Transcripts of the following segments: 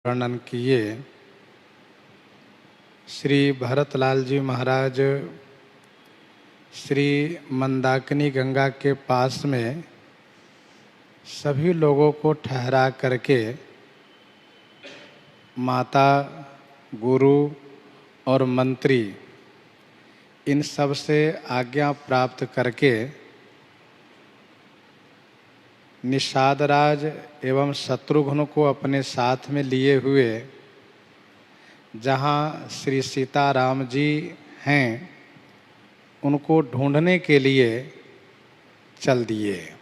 वर्णन किए। श्री भरतलाल जी महाराज श्री मंदाकिनी गंगा के पास में सभी लोगों को ठहरा करके माता, गुरु और मंत्री इन सब से आज्ञा प्राप्त करके निषाद राज एवं शत्रुघ्न को अपने साथ में लिए हुए जहाँ श्री सीताराम जी हैं उनको ढूंढने के लिए चल दिए।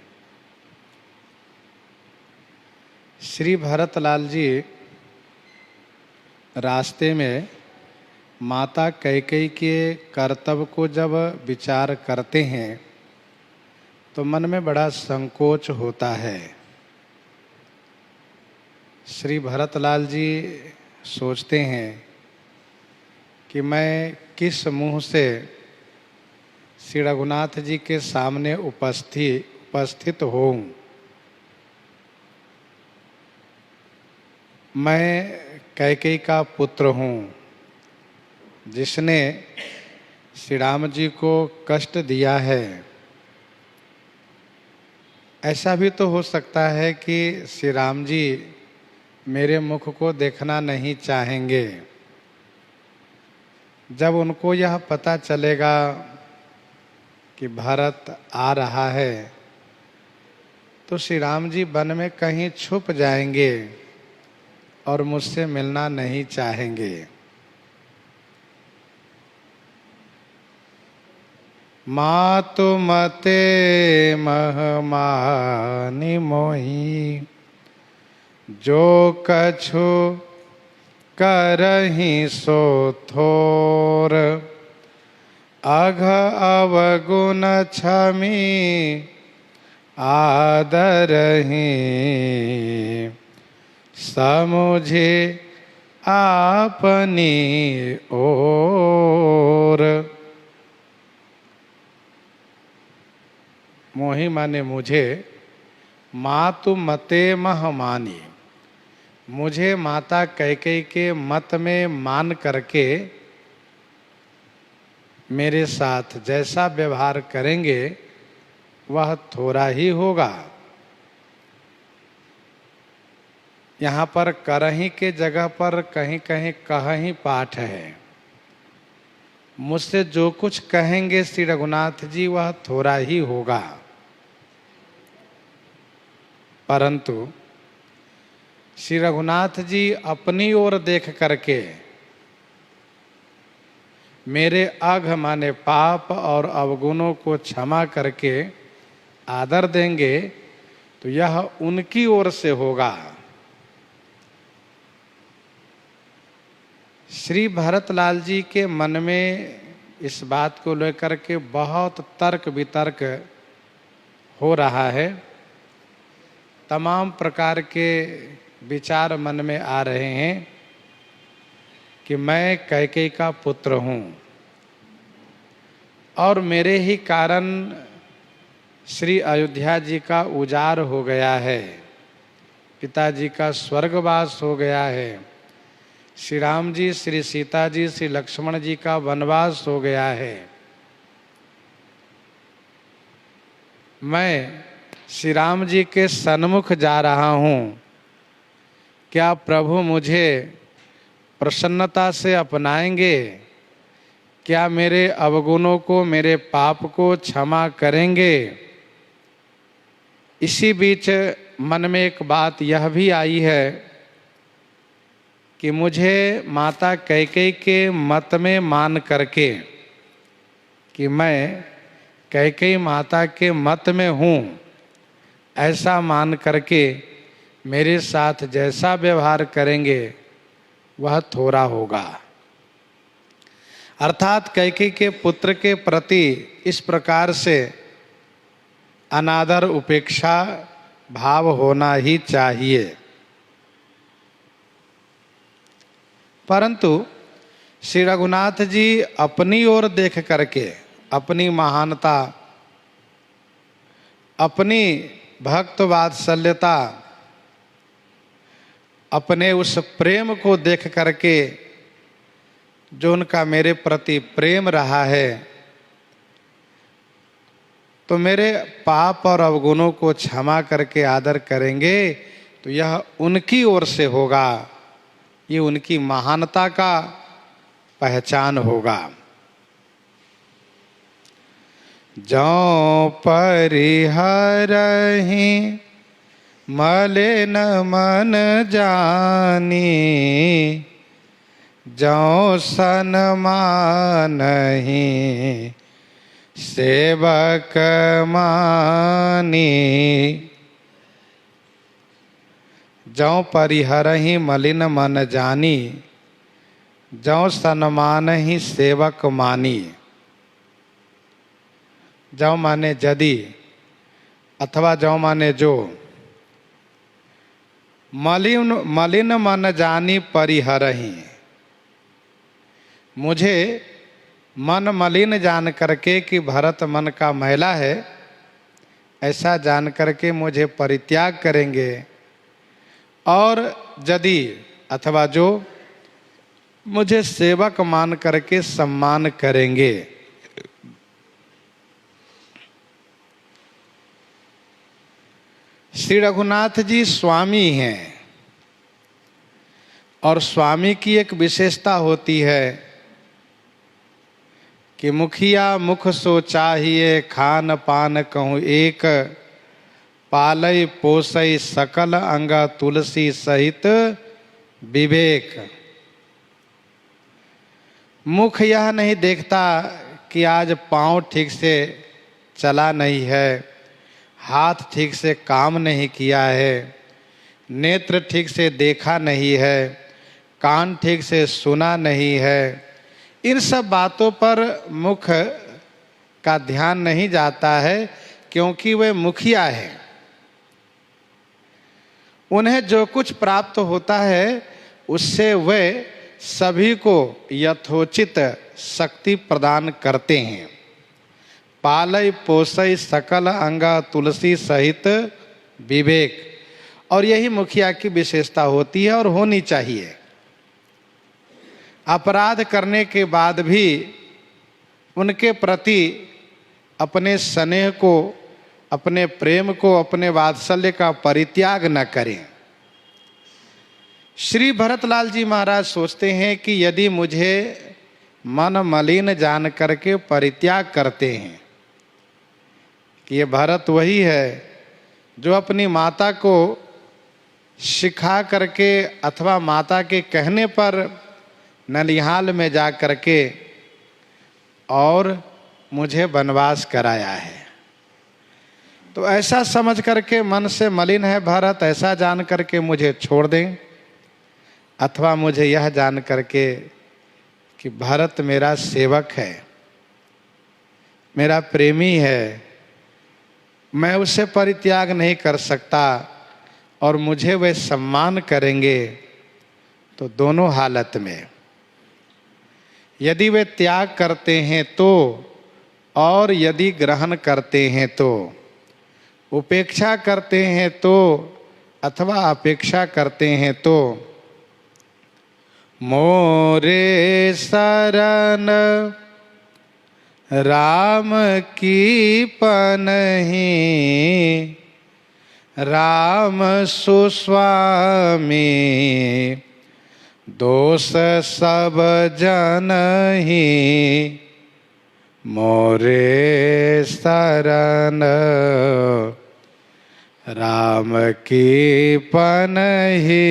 श्री भरतलाल जी रास्ते में माता कैकेयी के कर्तव्य को जब विचार करते हैं तो मन में बड़ा संकोच होता है। श्री भरतलाल जी सोचते हैं कि मैं किस मुंह से श्री रघुनाथ जी के सामने उपस्थित होऊं। मैं कैकेयी का पुत्र हूँ जिसने श्री राम जी को कष्ट दिया है। ऐसा भी तो हो सकता है कि श्री राम जी मेरे मुख को देखना नहीं चाहेंगे। जब उनको यह पता चलेगा कि भरत आ रहा है तो श्री राम जी वन में कहीं छुप जाएंगे और मुझसे मिलना नहीं चाहेंगे। मातु मते महमानी मोही जो कछु करहि सो थोर अघ अवगुण क्षमी आदरहि समुझे आपनी ओर। मोहि माने मुझे, मातु मते मह मानी, मुझे माता कैकेयी के मत में मान करके मेरे साथ जैसा व्यवहार करेंगे वह थोड़ा ही होगा। यहाँ पर करही के जगह पर कहीं कहीं कहही पाठ है। मुझसे जो कुछ कहेंगे श्री रघुनाथ जी वह थोड़ा ही होगा। परंतु श्री रघुनाथ जी अपनी ओर देख करके मेरे अघ माने पाप और अवगुणों को क्षमा करके आदर देंगे तो यह उनकी ओर से होगा। श्री भरतलाल जी के मन में इस बात को लेकर के बहुत तर्क वितर्क हो रहा है। तमाम प्रकार के विचार मन में आ रहे हैं कि मैं कैकेयी का पुत्र हूँ और मेरे ही कारण श्री अयोध्या जी का उजाड़ हो गया है, पिताजी का स्वर्गवास हो गया है, श्री राम जी, श्री सीता जी, श्री लक्ष्मण जी का वनवास हो गया है। मैं श्री राम जी के सन्मुख जा रहा हूँ, क्या प्रभु मुझे प्रसन्नता से अपनाएंगे? क्या मेरे अवगुणों को, मेरे पाप को क्षमा करेंगे? इसी बीच मन में एक बात यह भी आई है कि मुझे माता कैकेयी के मत में मान करके कि मैं कैकेयी माता के मत में हूँ, ऐसा मान करके मेरे साथ जैसा व्यवहार करेंगे वह थोड़ा होगा। अर्थात कैकेयी के पुत्र के प्रति इस प्रकार से अनादर, उपेक्षा भाव होना ही चाहिए। परंतु श्री रघुनाथ जी अपनी ओर देख करके अपनी महानता, अपनी भक्त वात्सल्यता अपने उस प्रेम को देख करके, जो उनका मेरे प्रति प्रेम रहा है, तो मेरे पाप और अवगुणों को क्षमा करके आदर करेंगे तो यह उनकी ओर से होगा, ये उनकी महानता का पहचान होगा। जौ परिहरहि मलिन मन जानी, जौ सन्मानहि सेवक मानी। जौ परिहरहि मलिन मन जानी, जौ सन्मानहि सेवक मानी। जौ माने यदि, अथवा जौ माने जो। मलिन मन जानी परिहरहि, मुझे मन मलिन जान करके कि भरत मन का मैला है, ऐसा जान करके मुझे परित्याग करेंगे। और यदि अथवा जो मुझे सेवक मान करके सम्मान करेंगे। श्री रघुनाथ जी स्वामी हैं, और स्वामी की एक विशेषता होती है कि मुखिया मुख सो चाहिए, खान पान कहूँ एक, पालय पोसय सकल अंग तुलसी सहित विवेक। मुख यह नहीं देखता कि आज पाँव ठीक से चला नहीं है, हाथ ठीक से काम नहीं किया है, नेत्र ठीक से देखा नहीं है, कान ठीक से सुना नहीं है। इन सब बातों पर मुख का ध्यान नहीं जाता है, क्योंकि वे मुखिया है। उन्हें जो कुछ प्राप्त होता है उससे वे सभी को यथोचित शक्ति प्रदान करते हैं। पालय पोसय सकल अंगा तुलसी सहित विवेक, और यही मुखिया की विशेषता होती है और होनी चाहिए। अपराध करने के बाद भी उनके प्रति अपने स्नेह को, अपने प्रेम को, अपने वात्सल्य का परित्याग न करें। श्री भरतलाल जी महाराज सोचते हैं कि यदि मुझे मन मलिन जान करके परित्याग करते हैं, कि ये भरत वही है जो अपनी माता को सिखा करके अथवा माता के कहने पर ननिहाल में जा करके और मुझे वनवास कराया है, तो ऐसा समझ करके मन से मलिन है भरत, ऐसा जान करके मुझे छोड़ दें, अथवा मुझे यह जान करके कि भरत मेरा सेवक है, मेरा प्रेमी है, मैं उसे परित्याग नहीं कर सकता और मुझे वे सम्मान करेंगे, तो दोनों हालत में यदि वे त्याग करते हैं तो, और यदि ग्रहण करते हैं तो, उपेक्षा करते हैं तो अथवा अपेक्षा करते हैं तो, मोरे शरण राम की पनहि, राम सुस्वामी दोष सब जनहि, मोरे शरण राम की पनहि।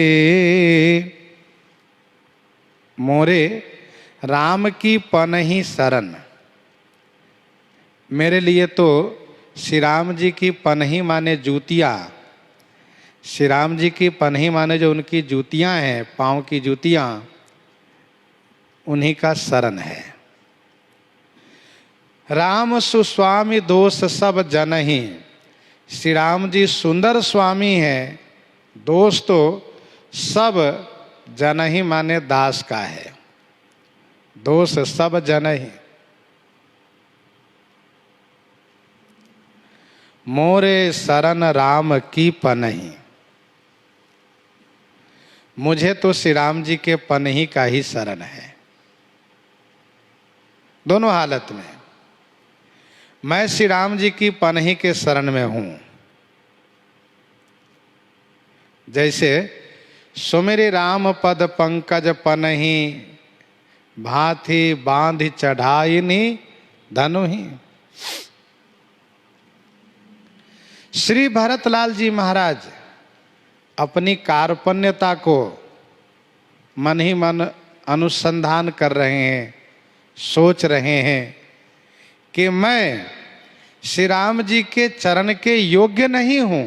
मोरे राम की पनहि शरण, मेरे लिए तो श्री राम जी की पनही माने जूतियाँ, श्री राम जी की पनही माने जो उनकी जूतियाँ हैं, पाँव की जूतियाँ, उन्हीं का शरण है। राम सुस्वामी दोष सब जनहि, श्री राम जी सुंदर स्वामी हैं, दोष तो सब जनहि माने दास का है, दोष सब जनहि। मोरे शरण राम की पनहि, मुझे तो श्री राम जी के पनही का ही शरण है। दोनों हालत में मैं श्री राम जी की पनही के शरण में हूं। जैसे सुमिरि राम पद पंकज पनही, भांति बांध चढ़ाइनी धनुहि। श्री भरतलाल जी महाराज अपनी कार्पण्यता को मन ही मन अनुसंधान कर रहे हैं, सोच रहे हैं कि मैं श्री राम जी के चरण के योग्य नहीं हूं,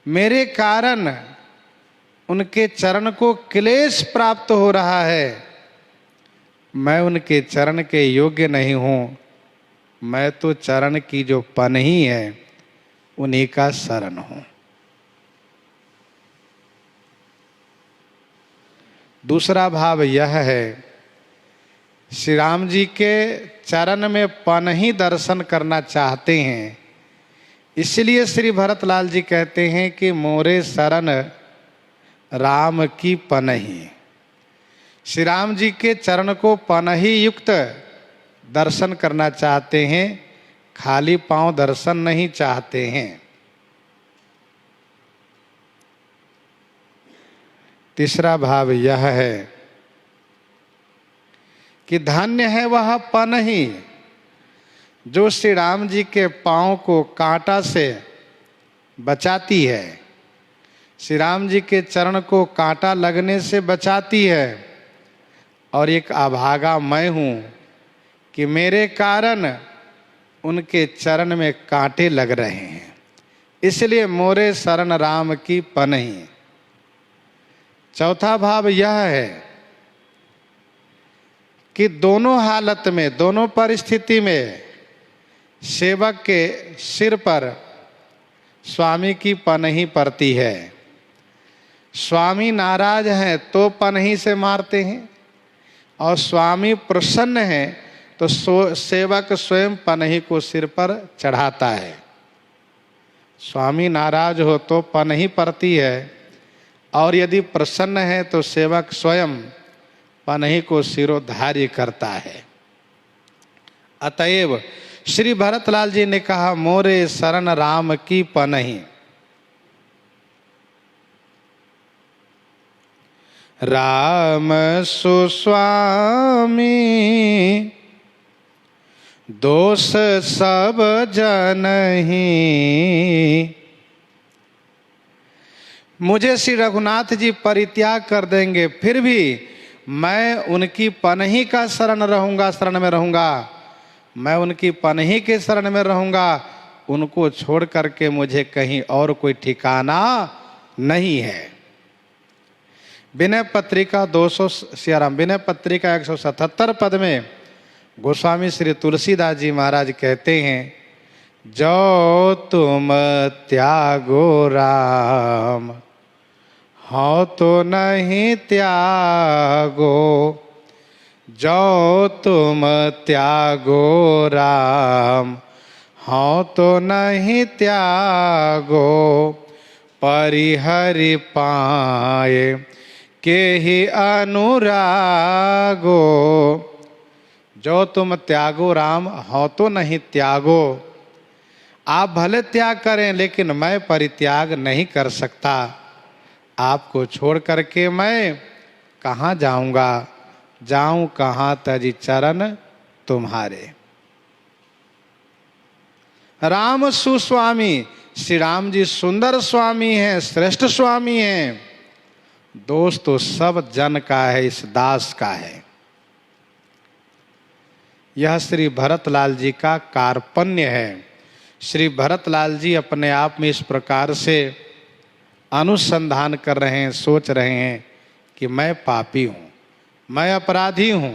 मेरे कारण उनके चरण को क्लेश प्राप्त हो रहा है, मैं उनके चरण के योग्य नहीं हूं, मैं तो चरण की जो पनही है उन्हीं का शरण हूं। दूसरा भाव यह है, श्री राम जी के चरण में पनही दर्शन करना चाहते हैं, इसलिए श्री भरतलाल जी कहते हैं कि मोरे शरण राम की पनही। श्री राम जी के चरण को पनही युक्त दर्शन करना चाहते हैं, खाली पांव दर्शन नहीं चाहते हैं। तीसरा भाव यह है कि धन्य है वह पनही जो श्री राम जी के पांव को कांटा से बचाती है, श्री राम जी के चरण को कांटा लगने से बचाती है। और एक अभागा मैं हूं कि मेरे कारण उनके चरण में कांटे लग रहे हैं, इसलिए मोरे शरण राम की पनही। चौथा भाव यह है कि दोनों हालत में, दोनों परिस्थिति में सेवक के सिर पर स्वामी की पनही पड़ती है। स्वामी नाराज हैं तो पनही से मारते हैं, और स्वामी प्रसन्न हैं तो सेवक स्वयं पनही को सिर पर चढ़ाता है। स्वामी नाराज हो तो पनही पड़ती है, और यदि प्रसन्न है तो सेवक स्वयं पनही को सिरोधार्य करता है। अतएव श्री भरतलाल जी ने कहा, मोरे शरण राम की पनही। राम सुस्वामी दोष सब जनहि। मुझे श्री रघुनाथ जी परित्याग कर देंगे, फिर भी मैं उनकी पनही का शरण रहूंगा, शरण में रहूंगा। मैं उनकी पनही के शरण में रहूंगा, उनको छोड़ करके मुझे कहीं और कोई ठिकाना नहीं है। विनय पत्रिका 200 सियाराम विनय पत्रिका 177 पद में गोस्वामी श्री तुलसीदास जी महाराज कहते हैं, जो तुम त्यागो राम हाँ तो नहीं त्यागो, जो तुम त्यागो राम हाँ तो नहीं त्यागो, परिहरि पाए के ही अनुरागो। जो तुम त्यागो राम हाँ तो नहीं त्यागो। आप भले त्याग करें, लेकिन मैं परित्याग नहीं कर सकता। आपको छोड़ करके मैं कहाँ जाऊंगा, जाऊं कहाँ तजी चरण तुम्हारे। राम सुस्वामी, श्री राम जी सुंदर स्वामी हैं, श्रेष्ठ स्वामी हैं। दोष तो सब जन का है, इस दास का है। यह श्री भरतलाल जी का कार्पण्य है। श्री भरतलाल जी अपने आप में इस प्रकार से अनुसंधान कर रहे हैं, सोच रहे हैं कि मैं पापी हूं, मैं अपराधी हूं,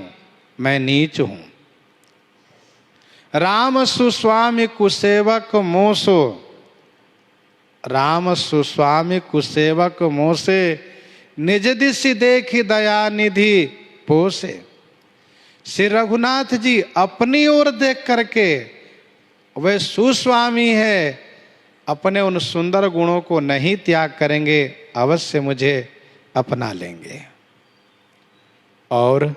मैं नीच हूं। राम सुस्वामी कुसेवक मोसो, राम सुस्वामी कुसेवक मोसे, निज दिशि देखी दया निधि पोसे। श्री रघुनाथ जी अपनी ओर देख करके, वे सुस्वामी है, अपने उन सुंदर गुणों को नहीं त्याग करेंगे, अवश्य मुझे अपना लेंगे। और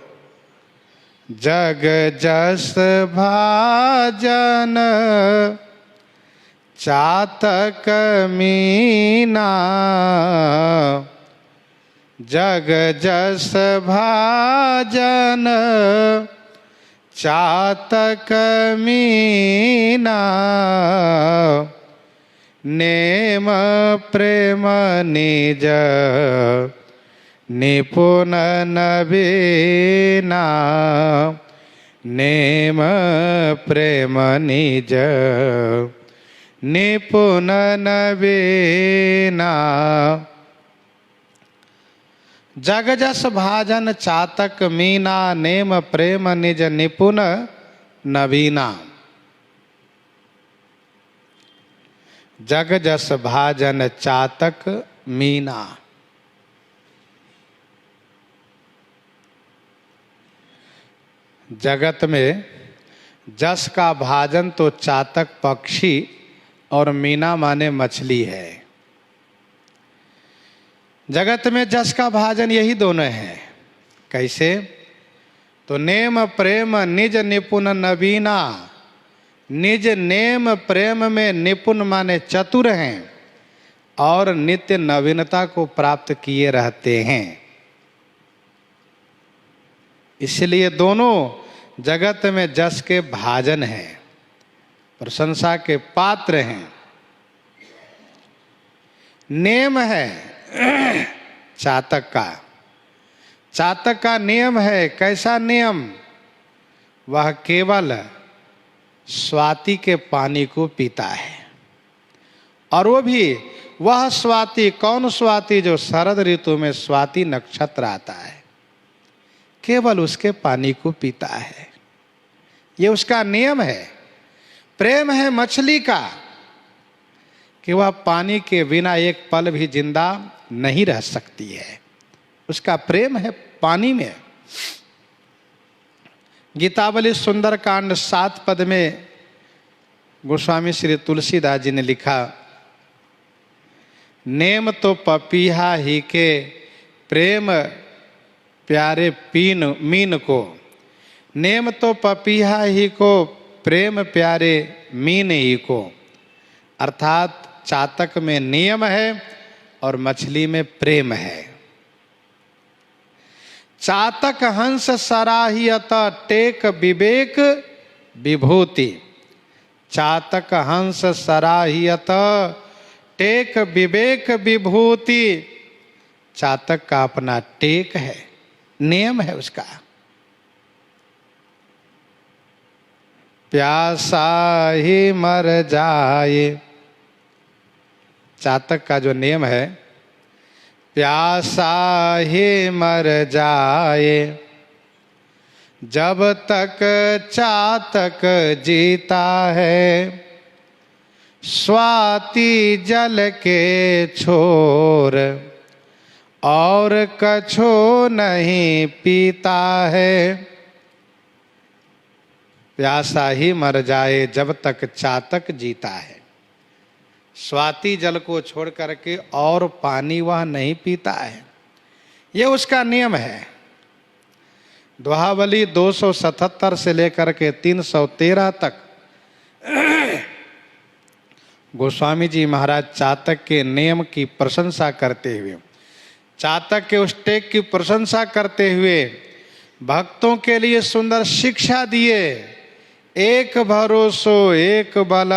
जग जस भाजन चातक मीना, जग जस भाजन चातक मीना, नेम प्रेम निज निपुण नवीना, नेम प्रेम निज निपुण नवीना। जग जस भाजन चातक मीना, नेम प्रेम निज निपुण नवीना। जग जस भाजन चातक मीना। जगत में जस का भाजन तो चातक पक्षी और मीना माने मछली है। जगत में जस का भाजन यही दोनों है। कैसे? तो नेम प्रेम निज निपुण नवीना, निज नेम प्रेम में निपुण माने चतुर हैं और नित्य नवीनता को प्राप्त किए रहते हैं। इसलिए दोनों जगत में जस के भाजन हैं, प्रशंसा के पात्र हैं। नेम है चातक का। चातक का नियम है। कैसा नियम? वह केवल स्वाति के पानी को पीता है, और वो भी वह स्वाति। कौन स्वाति? जो शरद ऋतु में स्वाति नक्षत्र आता है, केवल उसके पानी को पीता है। ये उसका नियम है। प्रेम है मछली का कि वह पानी के बिना एक पल भी जिंदा नहीं रह सकती है। उसका प्रेम है पानी में। गीतावली सुंदरकांड 7 पद में गोस्वामी श्री तुलसीदास जी ने लिखा, नेम तो पपीहा ही के प्रेम प्यारे पीन मीन को, नेम तो पपीहा ही को प्रेम प्यारे मीन ही को। अर्थात चातक में नियम है और मछली में प्रेम है। चातक हंस सराहियत टेक विवेक विभूति, चातक हंस सराहियत टेक विवेक विभूति। चातक का अपना टेक है, नियम है उसका। प्यासा ही मर जाए, चातक का जो नियम है, प्यासा ही मर जाए जब तक चातक जीता है, स्वाति जल के छोर और कछो नहीं पीता है। प्यासा ही मर जाए जब तक चातक जीता है, स्वाति जल को छोड़ करके और पानी वह नहीं पीता है। ये उसका नियम है। दोहावली 277 से लेकर के 313 तक गोस्वामी जी महाराज चातक के नियम की प्रशंसा करते हुए, चातक के उस टेक की प्रशंसा करते हुए भक्तों के लिए सुंदर शिक्षा दिए। एक भरोसो एक बल,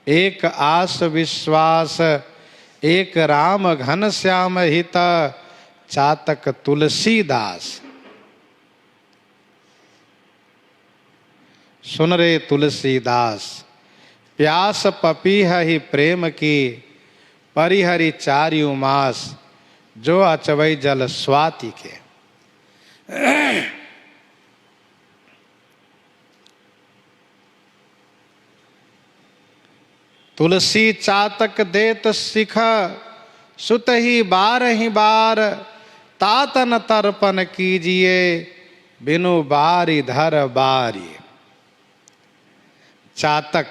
एक आस विश्वास, एक राम घन श्याम हित, चातक तुलसीदास। सुन रे तुलसीदास, प्यास पपीह ही प्रेम की, परिहरि चारियु मास, जो अचवई जल स्वाति के। तुलसी चातक देत सिख, सुत ही बार, तातन तर्पण कीजिए, बिनु बारी धर बारी। चातक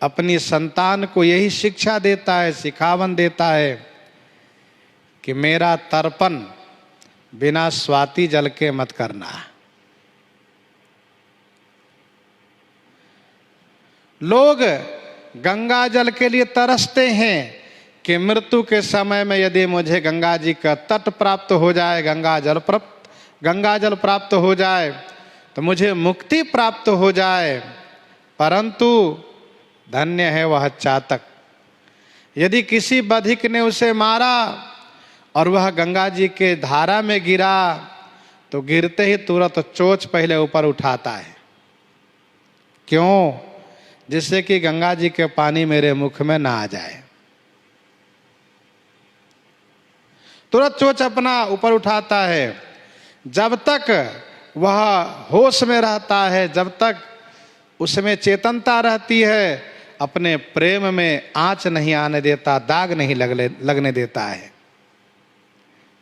अपनी संतान को यही शिक्षा देता है, सिखावन देता है कि मेरा तर्पण बिना स्वाति जल के मत करना। लोग गंगा जल के लिए तरसते हैं कि मृत्यु के समय में यदि मुझे गंगा जी का तट प्राप्त हो जाए, गंगा जल प्राप्त हो जाए तो मुझे मुक्ति प्राप्त हो जाए। परंतु धन्य है वह चातक, यदि किसी बधिक ने उसे मारा और वह गंगा जी के धारा में गिरा तो गिरते ही तुरंत चोंच पहले ऊपर उठाता है। क्यों? जिससे कि गंगा जी के पानी मेरे मुख में ना आ जाए। तुरंत चोंच अपना ऊपर उठाता है। जब तक वह होश में रहता है, जब तक उसमें चेतनता रहती है, अपने प्रेम में आंच नहीं आने देता, दाग नहीं लगने देता है।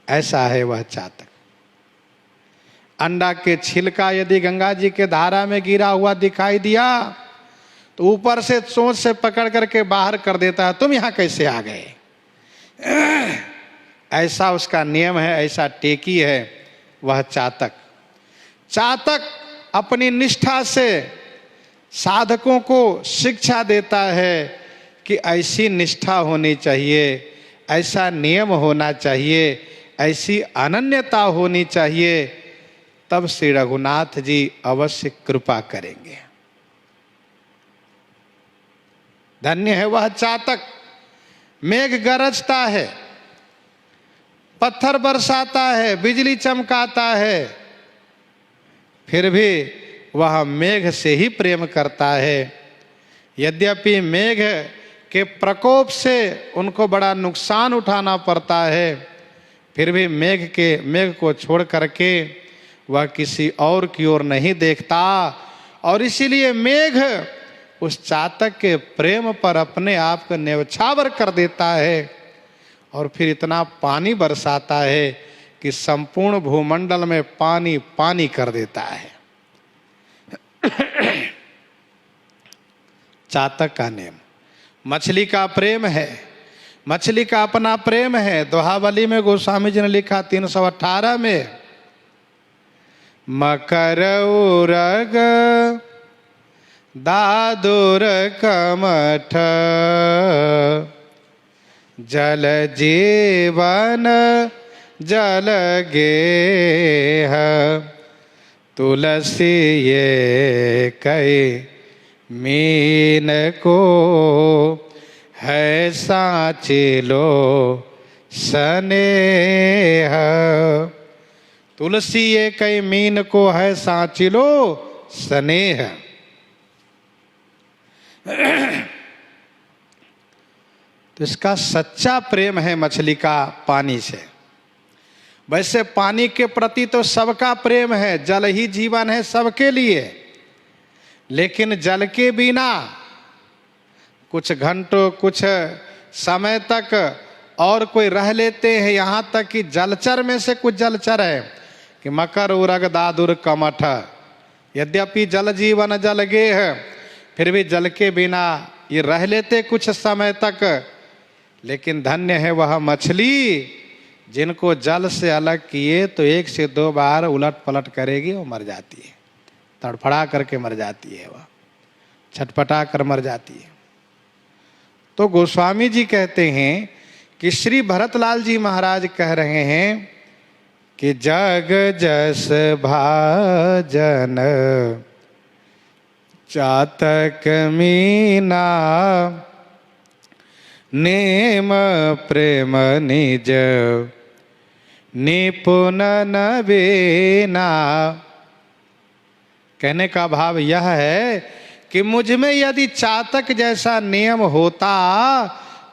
ऐसा है वह चातक। अंडा के छिलका यदि गंगा जी के धारा में गिरा हुआ दिखाई दिया तो ऊपर से चोंच से पकड़ करके बाहर कर देता है, तुम यहां कैसे आ गए। ऐसा उसका नियम है, ऐसा टेकी है वह चातक। चातक अपनी निष्ठा से साधकों को शिक्षा देता है कि ऐसी निष्ठा होनी चाहिए, ऐसा नियम होना चाहिए, ऐसी अनन्यता होनी चाहिए, तब श्री रघुनाथ जी अवश्य कृपा करेंगे। धन्य है वह चातक। मेघ गरजता है, पत्थर बरसाता है, बिजली चमकाता है, फिर भी वह मेघ से ही प्रेम करता है। यद्यपि मेघ के प्रकोप से उनको बड़ा नुकसान उठाना पड़ता है, फिर भी मेघ को छोड़ करके वह किसी और की ओर नहीं देखता। और इसीलिए मेघ उस चातक के प्रेम पर अपने आप को न्यौछावर कर देता है और फिर इतना पानी बरसाता है कि संपूर्ण भूमंडल में पानी पानी कर देता है। चातक का नियम। मछली का प्रेम है, मछली का अपना प्रेम है। दोहावली में गोस्वामी जी ने लिखा 318 में, मकर उरग दादुर कमठ जल जीवन जल गेह तुलसी ये कई मीन को है साचिलो स्नेह। तुलसी ये कई मीन को है साचिलो स्नेह। तो इसका सच्चा प्रेम है मछली का पानी से। वैसे पानी के प्रति तो सबका प्रेम है, जल ही जीवन है सबके लिए। लेकिन जल के बिना कुछ घंटों कुछ समय तक और कोई रह लेते हैं। यहाँ तक कि जलचर में से कुछ जलचर है कि मकर उरग दादुर कमठ, यद्यपि जल जीवन जल गेह, फिर भी जल के बिना ये रह लेते कुछ समय तक। लेकिन धन्य है वह मछली जिनको जल से अलग किए तो 1 से 2 बार उलट पलट करेगी, वो मर जाती है, तड़फड़ा करके मर जाती है, वह छटपटा कर मर जाती है। तो गोस्वामी जी कहते हैं कि श्री भरतलाल जी महाराज कह रहे हैं कि जग जस भाजन चातक मीना नेम प्रेम निज निपुण नवीना। कहने का भाव यह है कि मुझ में यदि चातक जैसा नियम होता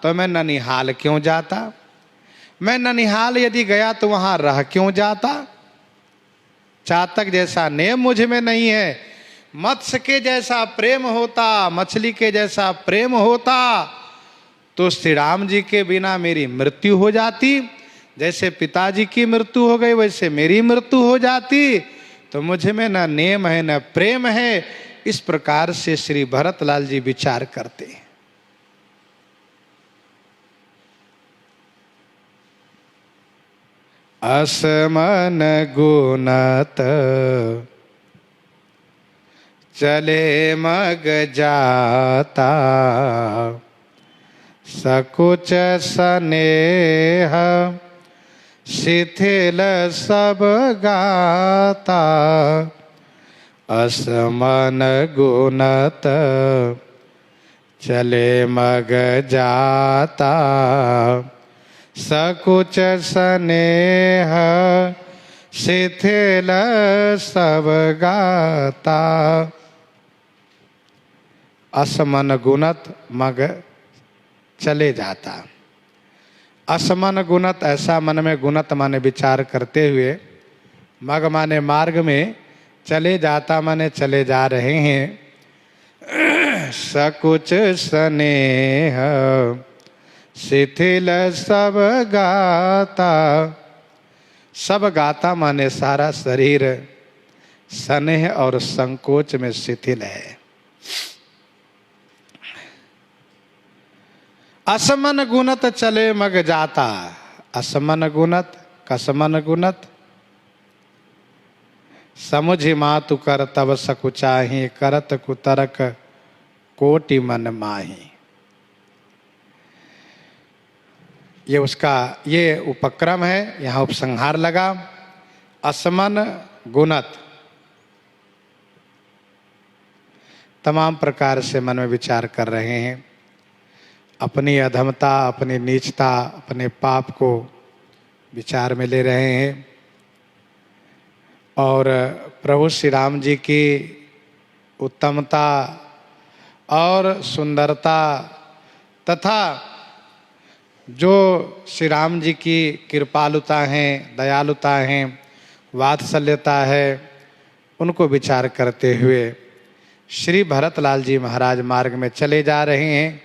तो मैं ननिहाल क्यों जाता। मैं ननिहाल यदि गया तो वहां रह क्यों जाता। चातक जैसा नियम मुझ में नहीं है। मत्स्य के जैसा प्रेम होता, मछली के जैसा प्रेम होता तो श्री राम जी के बिना मेरी मृत्यु हो जाती। जैसे पिताजी की मृत्यु हो गई वैसे मेरी मृत्यु हो जाती। तो मुझे में न नेम है न प्रेम है। इस प्रकार से श्री भरतलाल जी विचार करते हैं। असमन गुणत चले मग जाता, सकुच स्नेह शिथिल सब गाता। असमन गुणत चले मग जाता, सकुच स्नेह शिथिल सब गाता। असमन गुणत मग चले जाता। असमन गुणत ऐसा मन में गुणत माने विचार करते हुए, मग माने मार्ग में, चले जाता माने चले जा रहे हैं। सकुच स्नेह शिथिल सब गाता। सब गाता माने सारा शरीर स्नेह और संकोच में शिथिल है। असमन गुणत चले मग जाता। असमन गुणत कसमन गुणत, समुझि मातु कर तब सकुचाही, करत कुतरक कोटि मन माही। ये उसका ये उपक्रम है, यहाँ उपसंहार लगा। असमन गुणत तमाम प्रकार से मन में विचार कर रहे हैं, अपनी अधमता, अपनी नीचता, अपने पाप को विचार में ले रहे हैं और प्रभु श्री राम जी की उत्तमता और सुंदरता तथा जो श्री राम जी की कृपालुता हैं, दयालुता हैं, वात्सल्यता है, उनको विचार करते हुए श्री भरतलाल जी महाराज मार्ग में चले जा रहे हैं।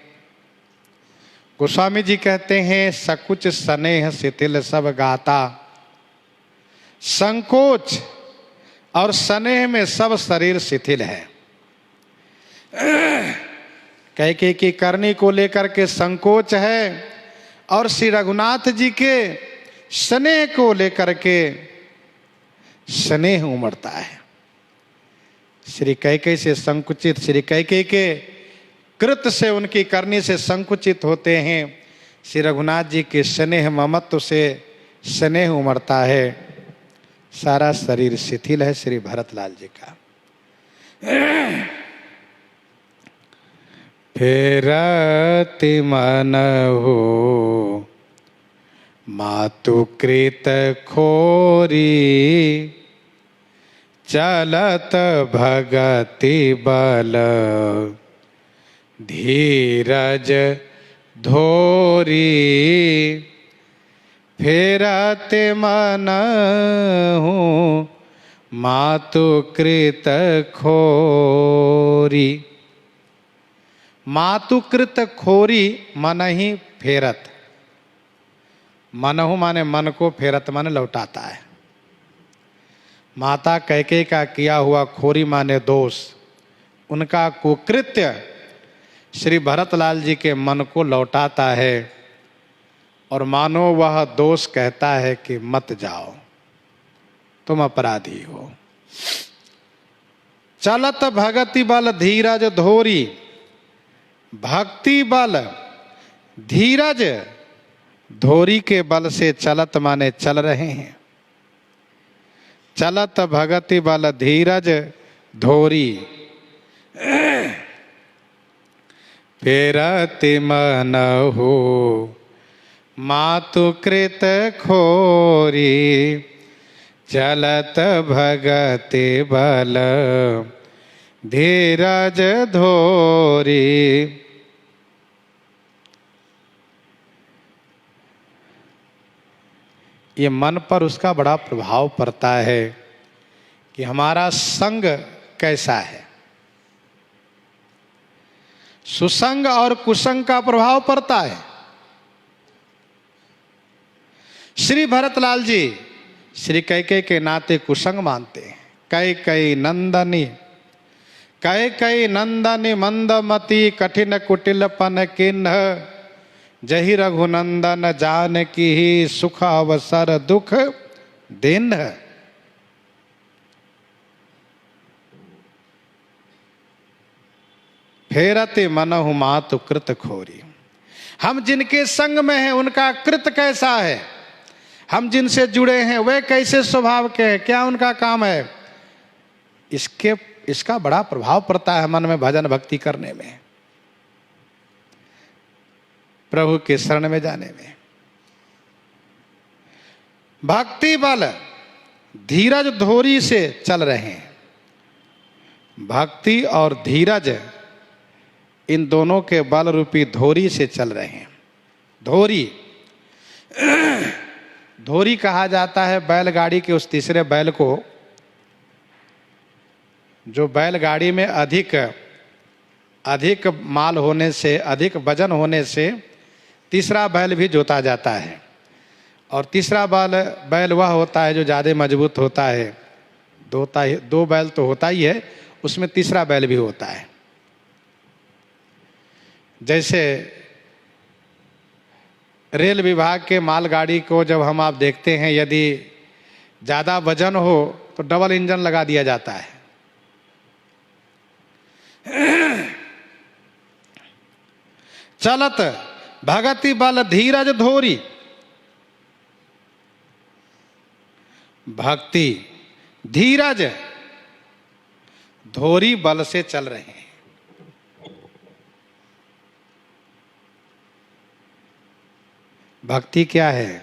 गोस्वामी जी कहते हैं, सकुच स्नेह शिथिल सब गाता। संकोच और स्नेह में सब शरीर शिथिल है। कैकेयी की करनी को लेकर के संकोच है और श्री रघुनाथ जी के स्नेह को लेकर के स्नेह उमड़ता है। श्री कैकेयी से संकुचित, श्री कैकेयी के कृत से, उनकी करनी से संकुचित होते हैं। श्री रघुनाथ जी के स्नेह ममत्व से स्नेह उमड़ता है। सारा शरीर शिथिल है श्री भरतलाल जी का। फेरति मन हो मातु कृत खोरी, चलत भगति बल धीरज धोरी। फेरते मन हूँ मातु कृत खोरी। मातुकृत खोरी मन ही फेरत। मनहु माने मन को, फेरत माने लौटाता है। माता कैकेयी का किया हुआ खोरी माने दोष, उनका कुकृत्य श्री भरतलाल जी के मन को लौटाता है और मानो वह दोष कहता है कि मत जाओ, तुम अपराधी हो। चलत भगति बल धीरज धोरी। भक्ति बल, धीरज, धोरी के बल से चलत माने चल रहे हैं। चलत भगति बल धीरज धोरी। फेरति मन हो मातु कृत खोरी, चलत भगति बल धीरज धोरी। ये मन पर उसका बड़ा प्रभाव पड़ता है कि हमारा संग कैसा है। सुसंग और कुसंग का प्रभाव पड़ता है। श्री भरतलाल जी श्री कैकेयी के नाते कुसंग मानते हैं। कैकेयी नंदनी, कैकेयी नंदनी मंदमती, कठिन कुटिलपन किन्ह, जहि रघुनंदन जानकी ही, सुख अवसर दुख दिन फेरते मनहु मातु कृत खोरी। हम जिनके संग में हैं उनका कृत कैसा है, हम जिनसे जुड़े हैं वे कैसे स्वभाव के हैं, क्या उनका काम है, इसका बड़ा प्रभाव पड़ता है मन में भजन भक्ति करने में, प्रभु के शरण में जाने में। भक्ति बल धीरज धोरी से चल रहे हैं। भक्ति और धीरज इन दोनों के बल रूपी धोरी से चल रहे हैं। धोरी धोरी कहा जाता है बैलगाड़ी के उस तीसरे बैल को जो बैलगाड़ी में अधिक माल होने से, अधिक वजन होने से तीसरा बैल भी जोता जाता है। और तीसरा बैल वह होता है जो ज़्यादा मजबूत होता है। दो बैल तो होता ही है, उसमें तीसरा बैल भी होता है। जैसे रेल विभाग के मालगाड़ी को जब आप देखते हैं, यदि ज़्यादा वजन हो तो डबल इंजन लगा दिया जाता है। चलत भगति बल धीरज धोरी। भक्ति धीरज धोरी बल से चल रहे हैं। भक्ति क्या है?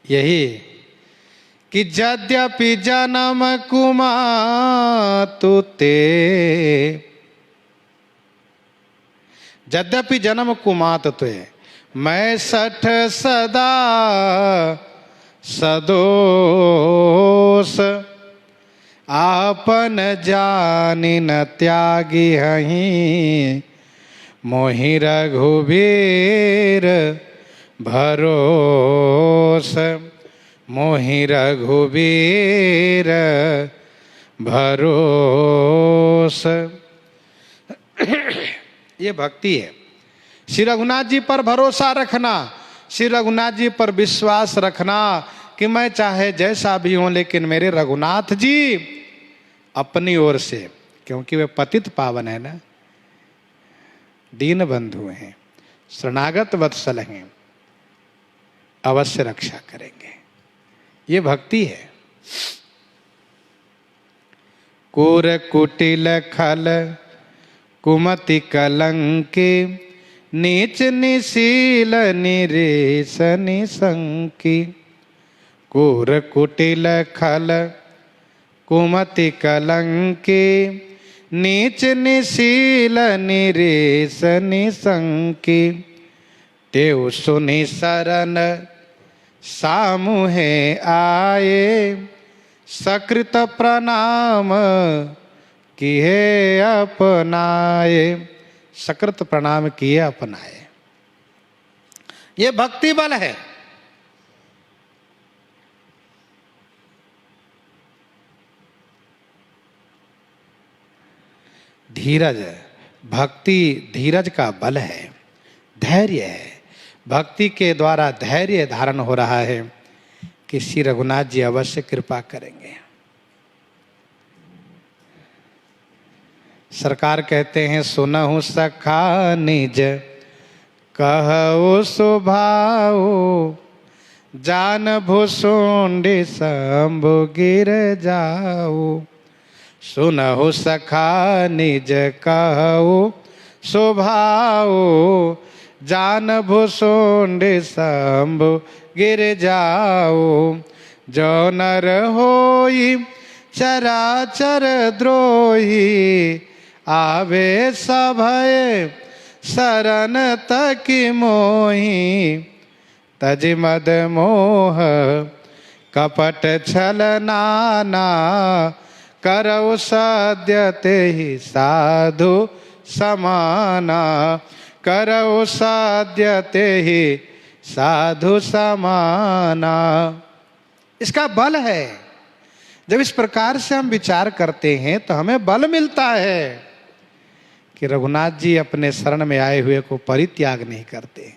यही कि यद्यपि जन्म कुमातु ते, यद्यपि जन्म कुमात ते, मैं सठ सदा सदोष, आपन जानि न त्यागी हहीं, मोहि रघुबीर भरोस, मोहि रघुबीर भरोस। ये भक्ति है। श्री रघुनाथ जी पर भरोसा रखना, श्री रघुनाथ जी पर विश्वास रखना कि मैं चाहे जैसा भी हूं लेकिन मेरे रघुनाथ जी अपनी ओर से, क्योंकि वे पतित पावन है ना, दीन बंधु हैं, शरणागत वत्सल हैं, अवश्य रक्षा करेंगे। ये भक्ति है। कूर कुटिल खल कुमति कलंके, नीच निशील निरेश निसंकी। कूर कुटिल खल कुमति कलंके, नीच निशील निरेश निसंकी। तेउ सुनि शरण सामुहे आए, सकृत प्रणाम किए अपनाए, सकृत प्रणाम किए अपनाए। ये भक्ति बल है। धीरज, भक्ति धीरज का बल है, धैर्य है। भक्ति के द्वारा धैर्य धारण हो रहा है कि श्री रघुनाथ जी अवश्य कृपा करेंगे। सरकार कहते हैं, सुनहु सखा निज कहु सुभाओ, जान भुसुंडी शंभु गिर जाओ। सुनहु सखा निज कहु सुभाओ, जान भुसुंडी शंभु गिर जाओ। जो नर होई चराचर द्रोही, आवे सभय शरण तकी मोही। तज मद मोह कपट छल नाना, करौ सद्य तेहि साधु समाना। करौ सद्य तेहि साधु समाना। इसका बल है। जब इस प्रकार से हम विचार करते हैं तो हमें बल मिलता है कि रघुनाथ जी अपने शरण में आए हुए को परित्याग नहीं करते।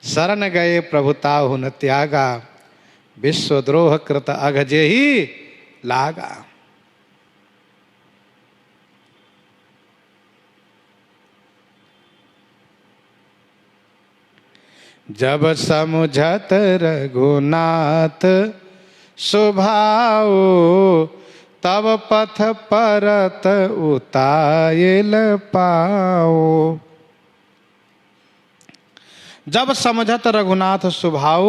शरण गए प्रभुताहु न त्यागा, विश्वद्रोह कृत अघ जेहि लागा। जब समुझत रघुनाथ स्वभाव, तब पथ परत उतायल पाओ। जब समझत रघुनाथ स्वभाव,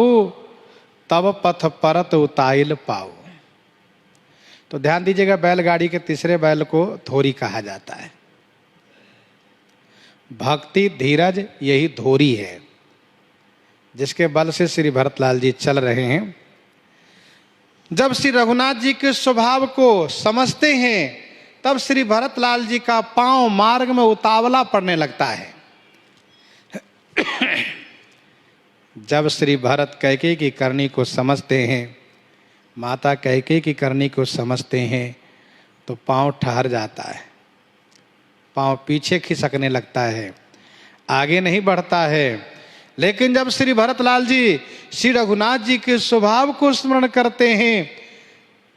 तब पथ परत उतायल पाओ। तो ध्यान दीजिएगा, बैलगाड़ी के तीसरे बैल को धोरी कहा जाता है। भक्ति धीरज यही धोरी है जिसके बल से श्री भरतलाल जी चल रहे हैं। जब श्री रघुनाथ जी के स्वभाव को समझते हैं तब श्री भरतलाल जी का पांव मार्ग में उतावला पड़ने लगता है। जब श्री भरत कैकेयी की करनी को समझते हैं, माता कैकेयी की करनी को समझते हैं, तो पांव ठहर जाता है, पांव पीछे खिसकने लगता है, आगे नहीं बढ़ता है। लेकिन जब श्री भरतलाल जी श्री रघुनाथ जी के स्वभाव को स्मरण करते हैं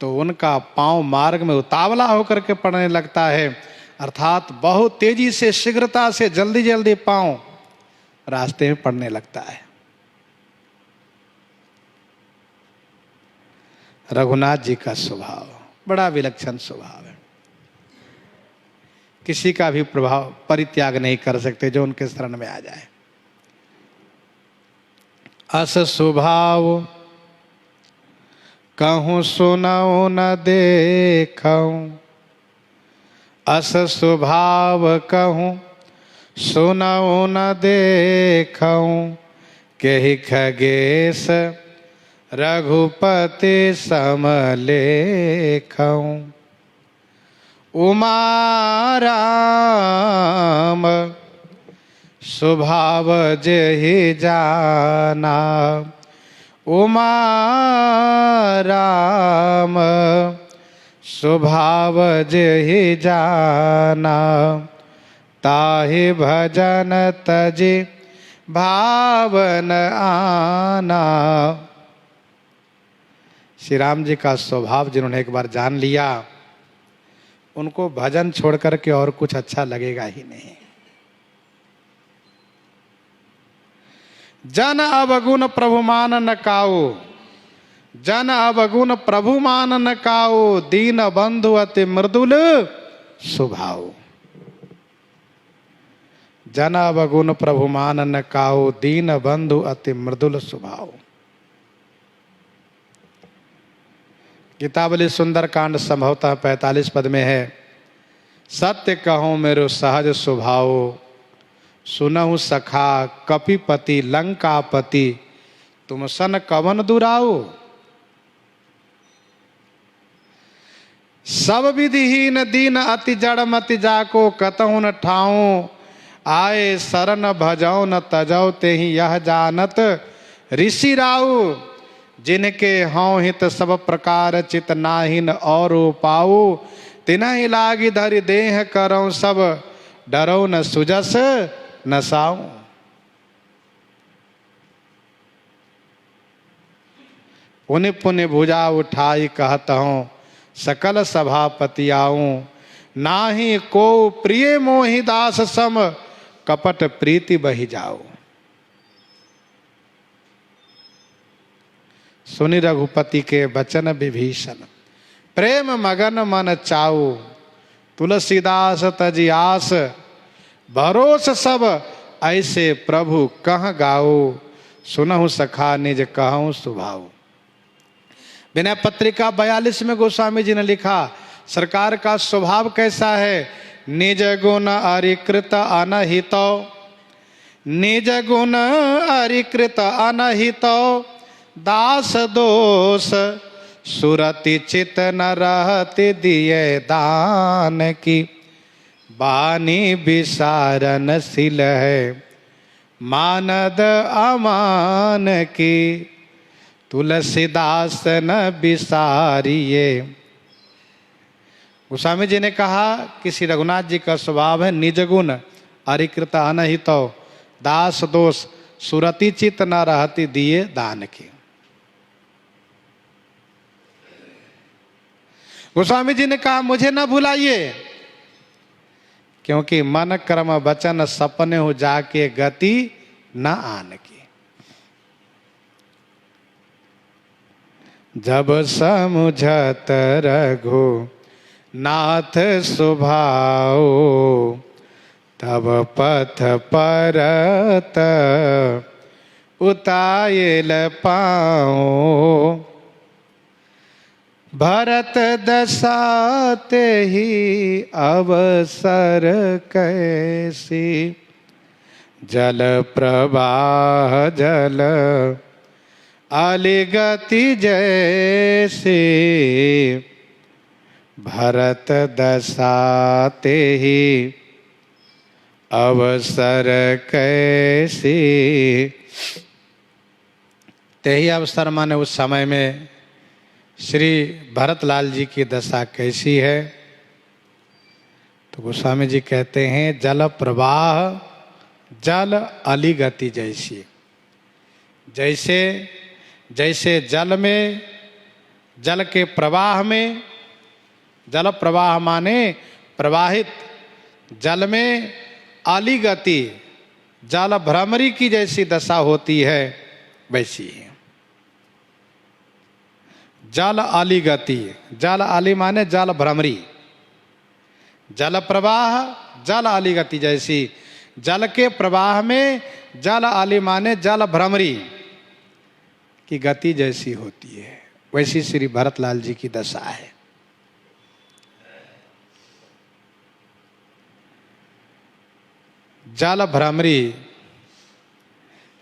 तो उनका पांव मार्ग में उतावला होकर के पड़ने लगता है, अर्थात बहुत तेजी से, शीघ्रता से, जल्दी जल्दी पांव रास्ते में पड़ने लगता है। रघुनाथ जी का स्वभाव बड़ा विलक्षण स्वभाव है, किसी का भी प्रभाव परित्याग नहीं कर सकते जो उनके शरण में आ जाए। अस स्वभाव कहूँ सुनऊ न देखऊँ, अस स्वभाव कहूँ सुनऊ न देखऊँ, केहि खगेश रघुपति समलेखऊँ। उमा राम स्वभाव जेहि जाना, उमा राम स्वभाव जेहि जाना, ताहि भजन तजि भावन आना। श्री राम जी का स्वभाव जिन्होंने एक बार जान लिया, उनको भजन छोड़ करके और कुछ अच्छा लगेगा ही नहीं। जन अवगुण प्रभु मान न काऊ, जन अवगुण प्रभु मान न काऊ, दीन बंधु अति मृदुल स्वभाव। जन अवगुण प्रभु मान न काऊ, दीन बंधु अति मृदुल स्वभाव। गीतावली सुंदरकांड संभवतः 45 पद में है, सत्य कहूँ मेरो सहज स्वभाव, सुनहु सखा कपिपति लंकापति, तुम सन कवन दुराओ। सब विधिहीन दीन अति जड़ मति जाको, कतहु न ठाऊं आए शरण भजौ न तजौ, तेहि यह जानत ऋषि राऊ। जिनके हौं हित सब प्रकार चित नाहिन और पाऊ, तिनहि लागी धरि देह करौ सब, डरौ न सुजस नसाऊं। पुनि पुनि भुजा उठाई कहत हूँ, सकल सभापति आऊं। नाहि को प्रिय मोहि दास सम, कपट प्रीति बहि जाओ। सुनि रघुपति के बचन विभीषण, प्रेम मगन मन चाऊ। तुलसीदास तजि आस, भरोस सब ऐसे प्रभु कह गाओ। सुनहु सखा निज कहूँ सुभाऊ। विनय पत्रिका 42 में गोस्वामी जी ने लिखा, सरकार का स्वभाव कैसा है। निज गुण अरिकृत अनहितो, निज गुण अरिकृत अनहितो, दास दोष सुरति चित न रहति दिए दान की। बानी विसारन सिल है मानद अमान की, तुलसीदास न विसारिये। गोस्वामी जी ने कहा कि श्री रघुनाथ जी का स्वभाव है निज गुण अरिकृत अनहितो, दास दोष सुरति चित न रहती दिए दान की। गोस्वामी जी ने कहा मुझे न भुलाइए, क्योंकि मन कर्म वचन सपने हो जाके गति न आन की। जब समुझत रघु नाथ सुभाओ, तब पथ परत उतायल पाओ। भरत दसाते ही अवसर कैसी, जल प्रवाह जल अलिगति जैसे। भरत दसाते ही अवसर कैसी। तेही अवसर माने उस समय में श्री भरतलाल जी की दशा कैसी है। तो गोस्वामी जी कहते हैं जल प्रवाह जल अलिगति जैसी। जैसे जैसे जल में, जल के प्रवाह में, जल प्रवाह माने प्रवाहित, जल में अलिगति जल भ्रमरी की जैसी दशा होती है वैसी है जल अलिगति। जल अली माने जल भ्रमरी, जल प्रवाह जल अलिगति जैसी। जल के प्रवाह में जल अली माने जल भ्रमरी की गति जैसी होती है, वैसी श्री भरतलाल जी की दशा है। जल भ्रमरी,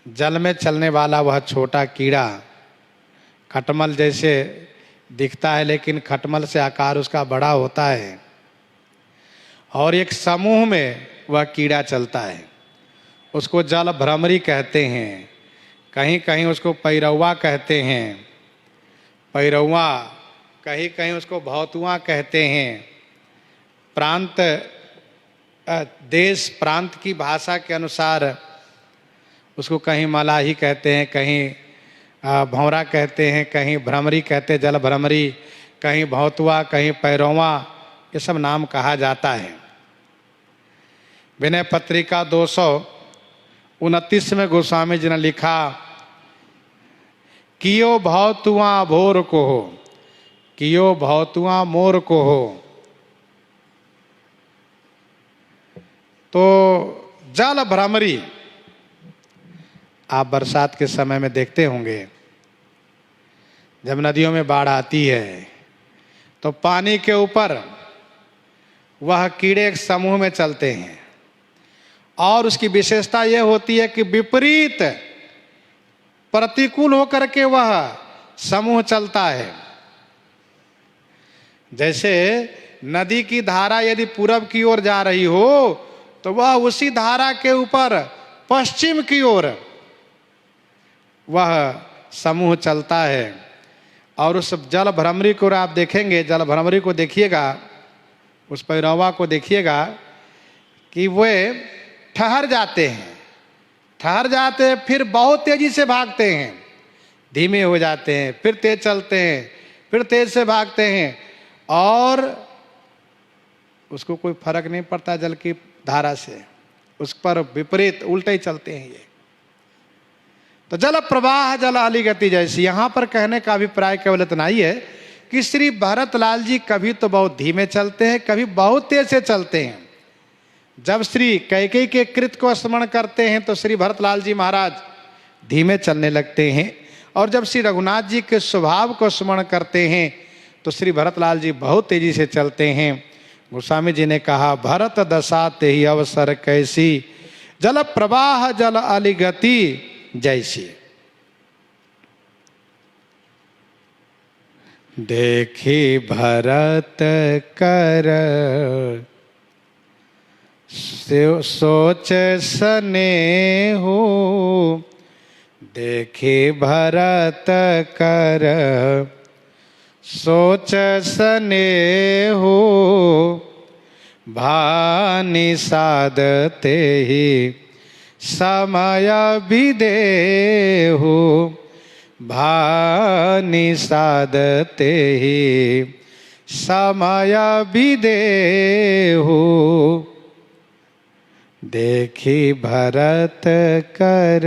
जल में चलने वाला वह छोटा कीड़ा, खटमल जैसे दिखता है लेकिन खटमल से आकार उसका बड़ा होता है। और एक समूह में वह कीड़ा चलता है, उसको जल भ्रमरी कहते हैं। कहीं कहीं उसको पैरौआ कहते हैं, पैरौआ, कहीं कहीं उसको भौतुआ कहते हैं। प्रांत देश प्रांत की भाषा के अनुसार उसको कहीं मलाही कहते हैं, कहीं भौरा कहते हैं, कहीं भ्रमरी कहते हैं, जल भ्रमरी, कहीं भौतुआ, कहीं पैरौआ, ये सब नाम कहा जाता है। विनय पत्रिका 229 में गोस्वामी जी ने लिखा कियो भौतुआ भोर को हो, कियो भौतुआ मोर को हो। तो जल भ्रमरी आप बरसात के समय में देखते होंगे, जब नदियों में बाढ़ आती है तो पानी के ऊपर वह कीड़े एक समूह में चलते हैं और उसकी विशेषता यह होती है कि विपरीत प्रतिकूल होकर के वह समूह चलता है। जैसे नदी की धारा यदि पूरब की ओर जा रही हो तो वह उसी धारा के ऊपर पश्चिम की ओर वह समूह चलता है। और उस जल भ्रमरी को आप देखेंगे, जल भ्रमरी को देखिएगा, उस पैरौआ को देखिएगा कि वे ठहर जाते हैं, ठहर जाते हैं, फिर बहुत तेजी से भागते हैं, धीमे हो जाते हैं, फिर तेज चलते हैं, फिर तेज से भागते हैं, और उसको कोई फर्क नहीं पड़ता जल की धारा से, उस पर विपरीत उल्टे ही चलते हैं ये। तो जल प्रवाह जल अलिगति जैसी। यहाँ पर कहने का अभिप्राय केवल इतना ही है कि श्री भरतलाल जी कभी तो बहुत धीमे चलते हैं, कभी बहुत तेज से चलते हैं। जब श्री कैकेयी के कृत को स्मरण करते हैं तो श्री भरतलाल जी महाराज धीमे चलने लगते हैं, और जब श्री रघुनाथ जी के स्वभाव को स्मरण करते हैं तो श्री भरतलाल जी बहुत तेजी से चलते हैं। गोस्वामी जी ने कहा भरत दशा ते ही अवसर कैसी, जल प्रवाह जल अलिगति जैसी। देखी भरत कर सोच स्नेहु, देखी भरत कर सोच स्नेहु, भानि साधते ही समय विदेहु, भानि साधते ही समय विदेहु, देखी भरत कर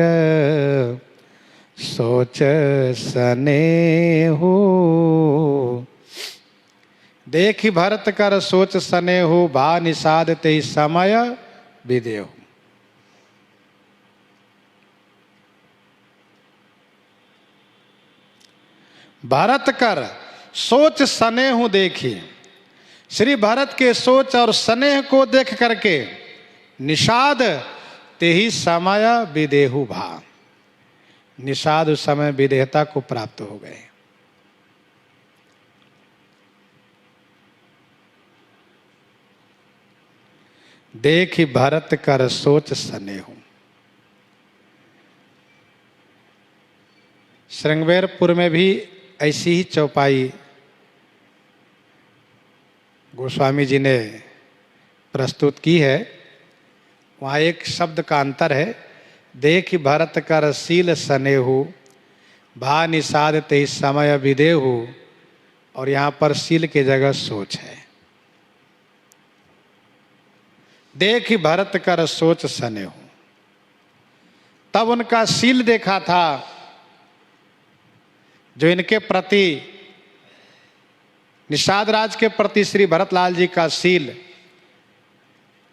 सोच सनेहु। देखी भरत कर सोच सनेहु, भा निषाद ते समय विदेहु। भरत कर सोच स्नेह देखी, श्री भरत के सोच और स्नेह को देख करके निषाद ते ही समय विदेहु भा, निषाद उस समय विदेहता को प्राप्त हो गए। देखी भरत कर सोच स्नेहु। श्रृंगवेरपुर में भी ऐसी ही चौपाई गोस्वामी जी ने प्रस्तुत की है। वहाँ एक शब्द का अंतर है, देख भरत कर शील सनेहु, भा निषाद ते समय विदेहु, और यहाँ पर शील की जगह सोच है। देख भरत कर सोच सनेहु, तब उनका शील देखा था, जो इनके प्रति, निषाद राज के प्रति श्री भरतलाल जी का शील,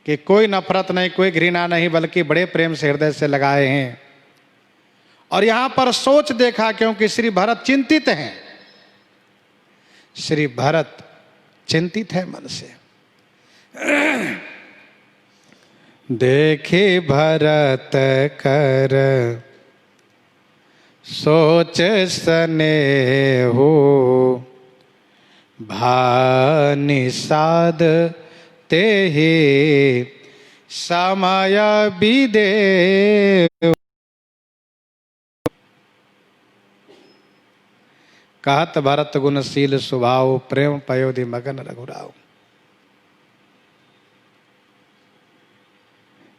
कि कोई नफरत नहीं, कोई घृणा नहीं, बल्कि बड़े प्रेम से हृदय से लगाए हैं। और यहां पर सोच देखा, क्योंकि श्री भरत चिंतित हैं, श्री भरत चिंतित है मन से। देखे भरत कर सोच स्नेहु, भा निषाद ते ही समय विदेहु। कहत भरत गुणशील स्वभाव, प्रेम पयोधि मगन रघुराव।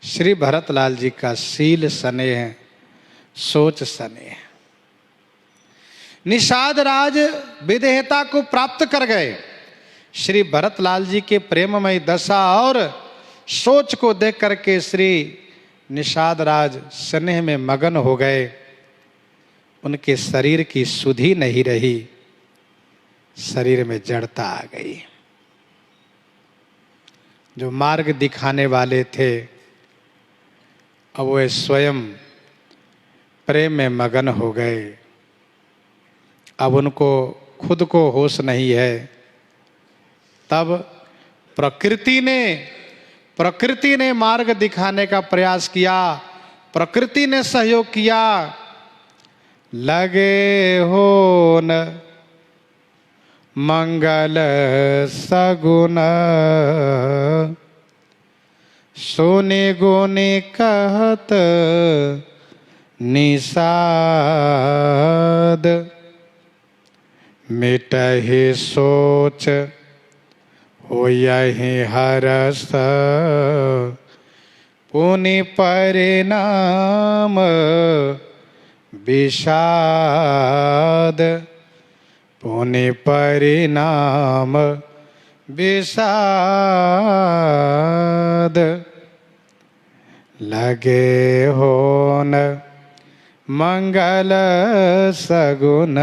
श्री भरतलाल जी का शील स्नेह, सोच स्नेह, निषाद राज विदेहता को प्राप्त कर गए। श्री भरतलाल जी के प्रेममय दशा और सोच को देख करके श्री निषाद राज स्नेह में मगन हो गए। उनके शरीर की सुधि नहीं रही, शरीर में जड़ता आ गई। जो मार्ग दिखाने वाले थे, अब वे स्वयं प्रेम में मगन हो गए। अब उनको खुद को होश नहीं है। तब प्रकृति ने मार्ग दिखाने का प्रयास किया, प्रकृति ने सहयोग किया। लगे हो न मंगल सगुन, सोने गोने कहत निषाद, मिटहि सोच हो यही हरस, पुनि परिणाम विषाद, पुनि परिणाम विषाद। लगे हो न मंगल सगुन,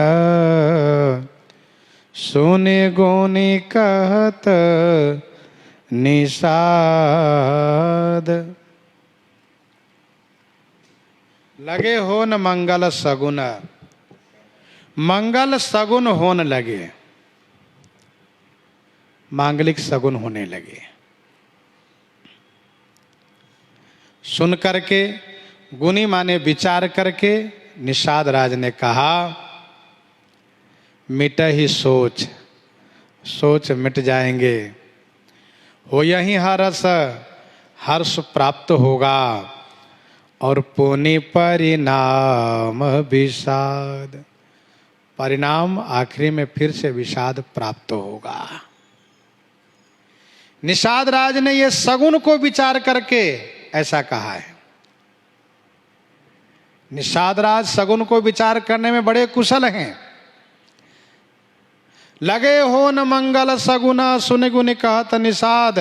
सुनि गुनि कहत निषाद। लगे हो न मंगल सगुन, मंगल सगुन होने लगे, मांगलिक सगुन होने लगे। सुन करके, गुनी माने विचार करके, निषाद राज ने कहा, मिट ही सोच, सोच मिट जाएंगे, हो यही हरस, हर्ष प्राप्त होगा, और पुनि परिणाम विषाद, परिणाम आखिरी में फिर से विषाद प्राप्त होगा। निषाद राज ने यह सगुन को विचार करके ऐसा कहा है। निषाद राज सगुन को विचार करने में बड़े कुशल हैं, लगे हो न मंगल सगुना, सुन गुन कहत निषाद।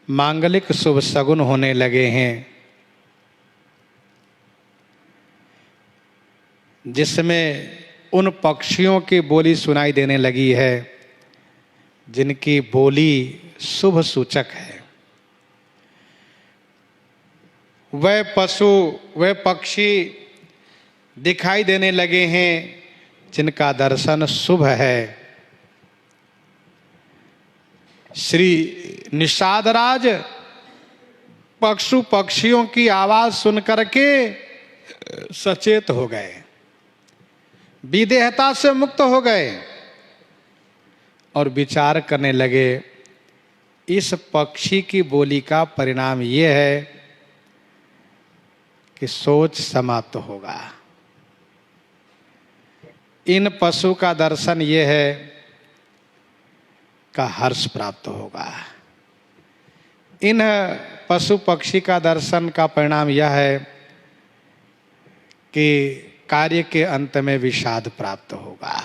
मांगलिक शुभ सगुन होने लगे हैं, जिसमें उन पक्षियों की बोली सुनाई देने लगी है जिनकी बोली शुभ सूचक है। वह पशु, वह पक्षी दिखाई देने लगे हैं जिनका दर्शन शुभ है। श्री निषादराज पक्षियों की आवाज सुन करके सचेत हो गए, विदेहता से मुक्त हो गए और विचार करने लगे, इस पक्षी की बोली का परिणाम यह है कि सोच समाप्त होगा। इन पशु का दर्शन यह है का हर्ष प्राप्त होगा। इन पशु पक्षी का दर्शन का परिणाम यह है कि कार्य के अंत में विषाद प्राप्त होगा।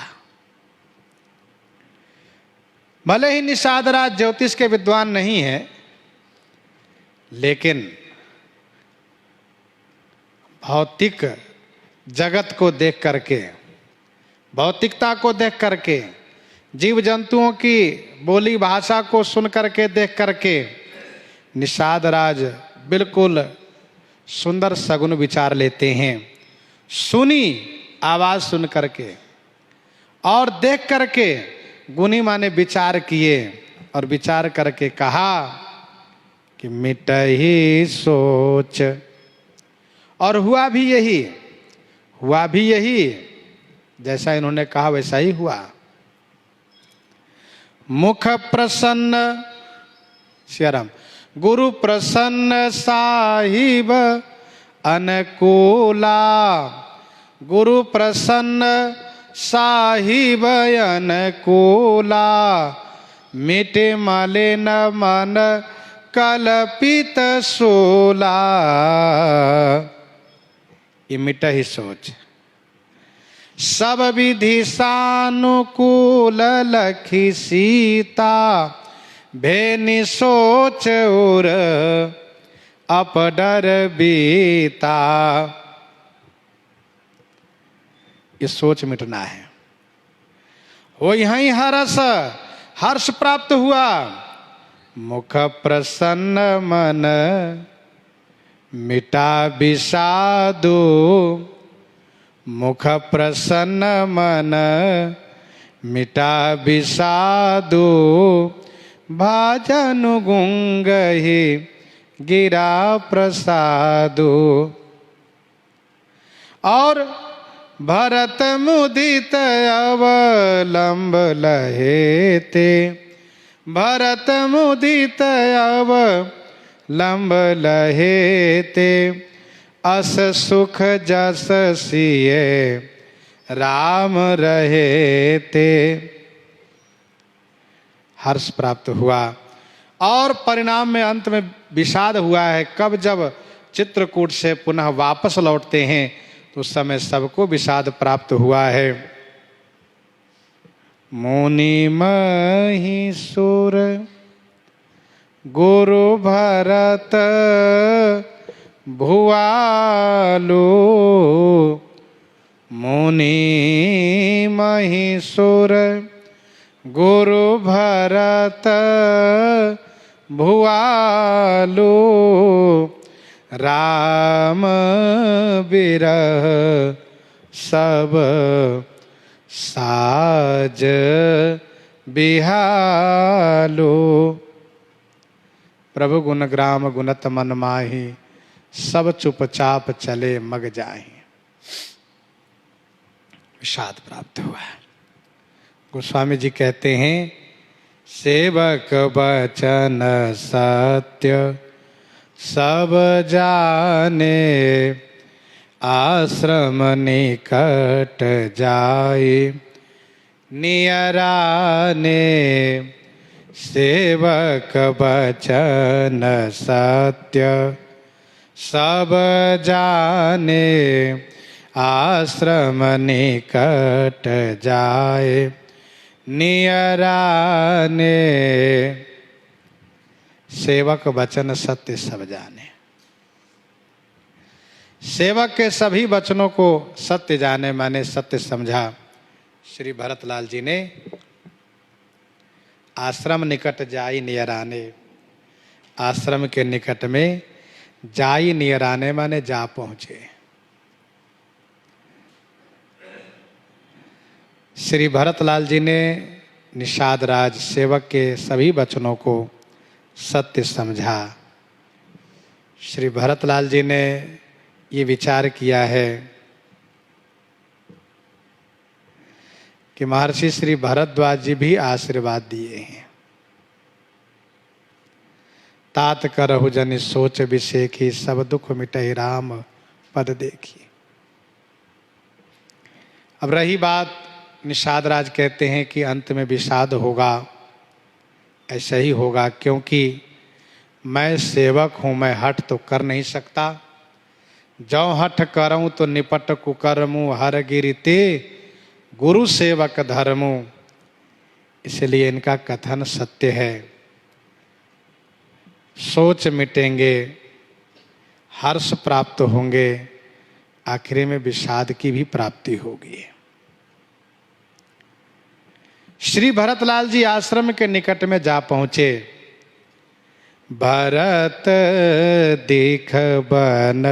भले ही निषादराज ज्योतिष के विद्वान नहीं है, लेकिन भौतिक जगत को देख करके, भौतिकता को देख करके, जीव जंतुओं की बोली भाषा को सुन करके, देख करके निषादराज बिल्कुल सुंदर सगुन विचार लेते हैं। सुनी आवाज सुन करके और देख करके गुनी माने विचार किए और विचार करके कहा कि मिटहि सोच। और हुआ भी यही, हुआ भी यही, जैसा इन्होंने कहा वैसा ही हुआ। मुख प्रसन्न, सियाराम, गुरु प्रसन्न साहिब अनुकूला, गुरु प्रसन्न साहिब अनुकूला, मिटे माले न मन कल्पित सोला। ये मिट ही सोच, सब विधि सानुकूल लखी सीता, भेनि सोच और अपडर बीता। ये सोच मिटना है। हो यहीं हर्ष प्राप्त हुआ। मुख प्रसन्न मन मिटा विषादो, मुख प्रसन्न मन मिटा विषादो, भाजन गुंगहि गिरा प्रसादो। और भरत मुदित अवलंब लहेते, भरत मुदित अवलंब लहेते, अस सुख जस सिए राम रहेते। हर्ष प्राप्त हुआ और परिणाम में अंत में विषाद हुआ है। कब जब चित्रकूट से पुनः वापस लौटते हैं तो उस समय सबको विषाद प्राप्त हुआ है। मुनि महिषुर गुरु भरत भुआलो, मुनि महिषुर गुरु भरत भुआलो, राम बिरह सब साज बिहालो। प्रभु गुण ग्राम गुणत मन माही, सब चुपचाप चले मग जाहि। विषाद प्राप्त हुआ। गोस्वामी जी कहते हैं, सेवक बचन सत्य सब जाने, आश्रम निकट जाए नियराने। सेवक बचन सत्य सब जाने, आश्रम निकट जाए नियराने। सेवक वचन सत्य सब जाने। सेवक के सभी वचनों को सत्य जाने माने सत्य समझा। श्री भरतलाल जी ने आश्रम निकट जाई नियराने, आश्रम के निकट में जाई नियराने माने जा पहुंचे। श्री भरतलाल जी ने निषाद राज सेवक के सभी वचनों को सत्य समझा। श्री भरतलाल जी ने ये विचार किया है कि महर्षि श्री भरद्वाज जी भी आशीर्वाद दिए हैं। तात करहु जनि सोच विषेखी, सब दुख मिटहि राम पद देखी। अब रही बात, निषाद राज कहते हैं कि अंत में विषाद होगा। ऐसा ही होगा, क्योंकि मैं सेवक हूं, मैं हठ तो कर नहीं सकता। जौ हठ करऊं तो निपट कुकर्मु, हर गिरते गुरु सेवक धर्मु। इसलिए इनका कथन सत्य है। सोच मिटेंगे, हर्ष प्राप्त होंगे, आखिरी में विषाद की भी प्राप्ति होगी। श्री भरतलाल जी आश्रम के निकट में जा पहुंचे। भरत देख बन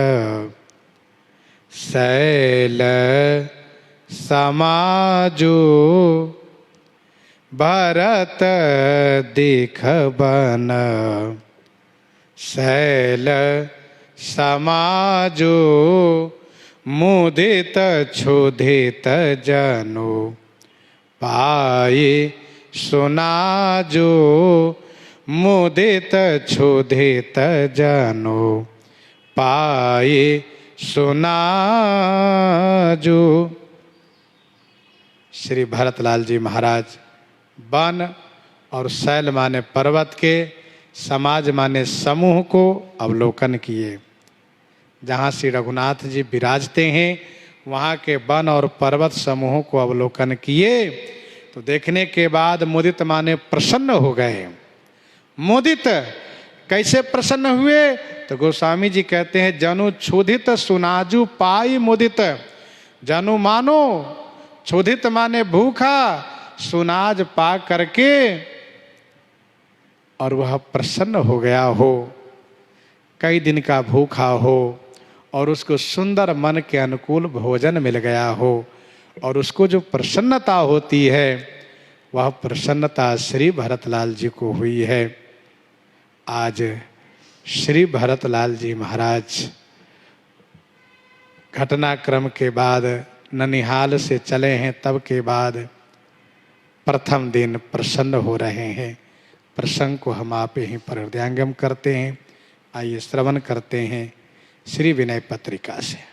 शैल समाजो, भरत देख बन शैल समाजो, मुदित क्षुधित जनो पाए सुनाजो, मुदित क्षुधित जनो पाए सुनाजो। श्री भरतलाल जी महाराज वन और शैल माने पर्वत के, समाज माने समूह को अवलोकन किए। जहाँ श्री रघुनाथ जी विराजते हैं वहाँ के वन और पर्वत समूहों को अवलोकन किए। तो देखने के बाद मुदित माने प्रसन्न हो गए। मुदित कैसे प्रसन्न हुए? तो गोस्वामी जी कहते हैं जनु क्षुधित सुनाजू पाई मुदित। जनु मानो, क्षुधित माने भूखा, सुनाज पा करके और वह प्रसन्न हो गया हो, कई दिन का भूखा हो और उसको सुंदर मन के अनुकूल भोजन मिल गया हो, और उसको जो प्रसन्नता होती है वह प्रसन्नता श्री भरतलाल जी को हुई है। आज श्री भरतलाल जी महाराज घटनाक्रम के बाद ननिहाल से चले हैं, तब के बाद प्रथम दिन प्रसन्न हो रहे हैं। प्रसंग को हम आप ही पर हृदयंगम करते हैं। आइए श्रवण करते हैं श्री विनय पत्रिका से।